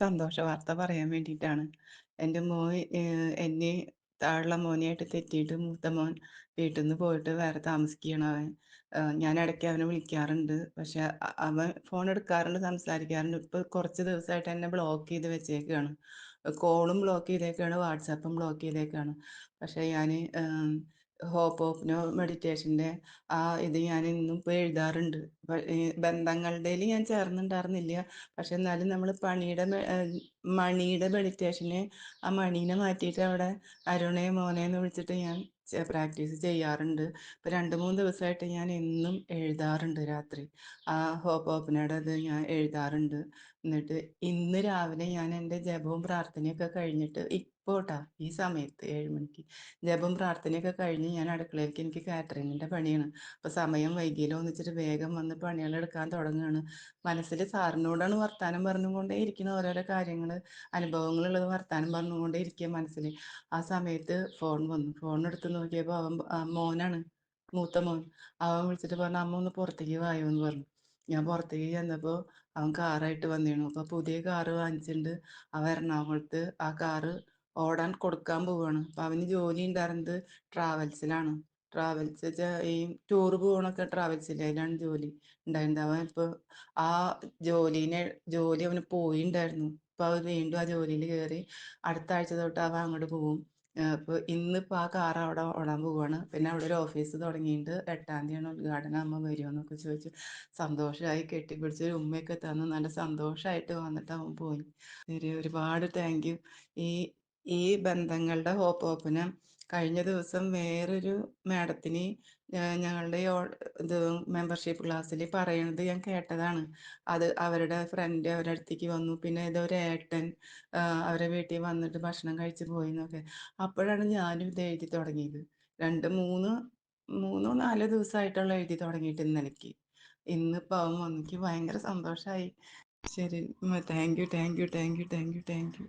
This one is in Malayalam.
സന്തോഷ വാർത്ത പറയാൻ വേണ്ടിയിട്ടാണ്. എൻ്റെ മോൻ എന്നെ താഴെയുള്ള മോനായിട്ട് തെറ്റിയിട്ട് മൂത്ത മോൻ വീട്ടിന്ന് പോയിട്ട് വേറെ താമസിക്കുകയാണ് അവൻ. ഞാൻ ഇടയ്ക്ക് അവനെ വിളിക്കാറുണ്ട്. പക്ഷെ അവൻ ഫോൺ എടുക്കാറുണ്ട്, സംസാരിക്കാറുണ്ട്. ഇപ്പൊ കുറച്ച് ദിവസമായിട്ട് എന്നെ ബ്ലോക്ക് ചെയ്ത് വെച്ചേക്കാണ്. കോളും ബ്ലോക്ക് ചെയ്തേക്കാണ്, വാട്സാപ്പും ബ്ലോക്ക് ചെയ്തേക്കാണ്. പക്ഷെ ഞാന് ഹോപ്പോപ്നോ മെഡിറ്റേഷന്റെ ഇത് ഞാൻ ഇന്നും ഇപ്പൊ എഴുതാറുണ്ട്. ബന്ധങ്ങളുടേല് ഞാൻ ചേർന്നിട്ടുണ്ടായിരുന്നില്ല. പക്ഷെ എന്നാലും നമ്മൾ മണിയുടെ മെഡിറ്റേഷന് ആ മണീനെ മാറ്റിയിട്ട് അവിടെ അരുണേ മോനെ എന്ന് വിളിച്ചിട്ട് ഞാൻ പ്രാക്ടീസ് ചെയ്യാറുണ്ട്. ഇപ്പൊ 2-3 ദിവസമായിട്ട് ഞാൻ എന്നും എഴുതാറുണ്ട് രാത്രി. ആ ഹോപ്പോപ്പനയുടെ ഇത് ഞാൻ എഴുതാറുണ്ട്. എന്നിട്ട് ഇന്ന് രാവിലെ ഞാൻ എൻ്റെ ജപവും പ്രാർത്ഥനയൊക്കെ കഴിഞ്ഞിട്ട് ഇപ്പോട്ടാ ഈ സമയത്ത് 7 മണിക്ക് ജപം പ്രാർത്ഥനയൊക്കെ കഴിഞ്ഞ് ഞാൻ അടുക്കളയിലേക്ക്, എനിക്ക് കാറ്ററിങ്ങിന്റെ പണിയാണ്. അപ്പൊ സമയം വൈകിയല്ലോ എന്ന് വെച്ചിട്ട് വേഗം വന്ന് പണികൾ എടുക്കാൻ തുടങ്ങുകയാണ്. മനസ്സിൽ സാറിനോടാണ് വർത്താനം പറഞ്ഞുകൊണ്ടേ ഇരിക്കുന്ന ഓരോരോ കാര്യങ്ങൾ, അനുഭവങ്ങളുള്ളത് വർത്താനം പറഞ്ഞുകൊണ്ടേ ഇരിക്കുക മനസ്സിൽ. ആ സമയത്ത് ഫോൺ വന്നു. ഫോൺ എടുത്ത് നോക്കിയപ്പോൾ അവൻ മോനാണ്, മൂത്ത മോൻ. അവൻ വിളിച്ചിട്ട് പറഞ്ഞു, അമ്മ ഒന്ന് പുറത്തേക്ക് വായോ എന്ന് പറഞ്ഞു. ഞാൻ പുറത്തേക്ക് ചെന്നപ്പോൾ അവൻ കാറായിട്ട് വന്നിരുന്നു. അപ്പൊ പുതിയ കാറ് വാങ്ങിച്ചിട്ടുണ്ട്. അവൻ എറണാകുളത്ത് ആ കാറ് ഓടാൻ കൊടുക്കാൻ പോവാണ്. അപ്പൊ അവന് ജോലി ഉണ്ടായിരുന്നത് ട്രാവൽസിലാണ്. ട്രാവൽസ് വെച്ചാൽ ഈ ടൂർ പോകണൊക്കെ ട്രാവൽസിൽ, അതിലാണ് ജോലി ഉണ്ടായിരുന്നത്. അവൻ ഇപ്പൊ ആ ജോലി അവന് പോയിണ്ടായിരുന്നു. ഇപ്പൊ അവൻ വീണ്ടും ആ ജോലിയിൽ കയറി. അടുത്ത ആഴ്ച തൊട്ട് അവൻ അങ്ങോട്ട് പോകും. അപ്പൊ ഇന്നിപ്പോ ആ കാർ അവിടെ ഓടാൻ പോവാണ്. പിന്നെ അവിടെ ഒരു ഓഫീസ് തുടങ്ങിയിട്ട് 8-ാം തീയതിയാണ് ഉദ്ഘാടനം. അമ്മ വരുമോന്നൊക്കെ ചോദിച്ചു. സന്തോഷമായി കെട്ടിപ്പിടിച്ച് ഒരു ഉമ്മയൊക്കെ തന്നു. നല്ല സന്തോഷമായിട്ട് വന്നിട്ട് അവൻ പോയി. ശരി, ഒരുപാട് താങ്ക് യു. ഈ ഈ ബന്ധങ്ങളുടെ ഹോപ്പോപ്പനം കഴിഞ്ഞ ദിവസം വേറൊരു മാഡത്തിന് ഞങ്ങളുടെ ഇത് മെമ്പർഷിപ്പ് ക്ലാസ്സിൽ പറയണത് ഞാൻ കേട്ടതാണ്. അത് അവരുടെ ഫ്രണ്ട് അവരുടെ അടുത്തേക്ക് വന്നു. പിന്നെ ഇതൊരു ഏട്ടൻ അവരെ വീട്ടിൽ വന്നിട്ട് ഭക്ഷണം കഴിച്ച് പോയി എന്നൊക്കെ. അപ്പോഴാണ് ഞാനും ഇത് എഴുതി തുടങ്ങിയത്. 3-4 ദിവസമായിട്ടുള്ള എഴുതി തുടങ്ങിയിട്ട് ഇന്നലേക്ക്. ഇന്നിപ്പോൾ അവൻ വന്നു. എനിക്ക് ഭയങ്കര സന്തോഷമായി. ശരി, thank you, thank you, thank you, thank you, thank you.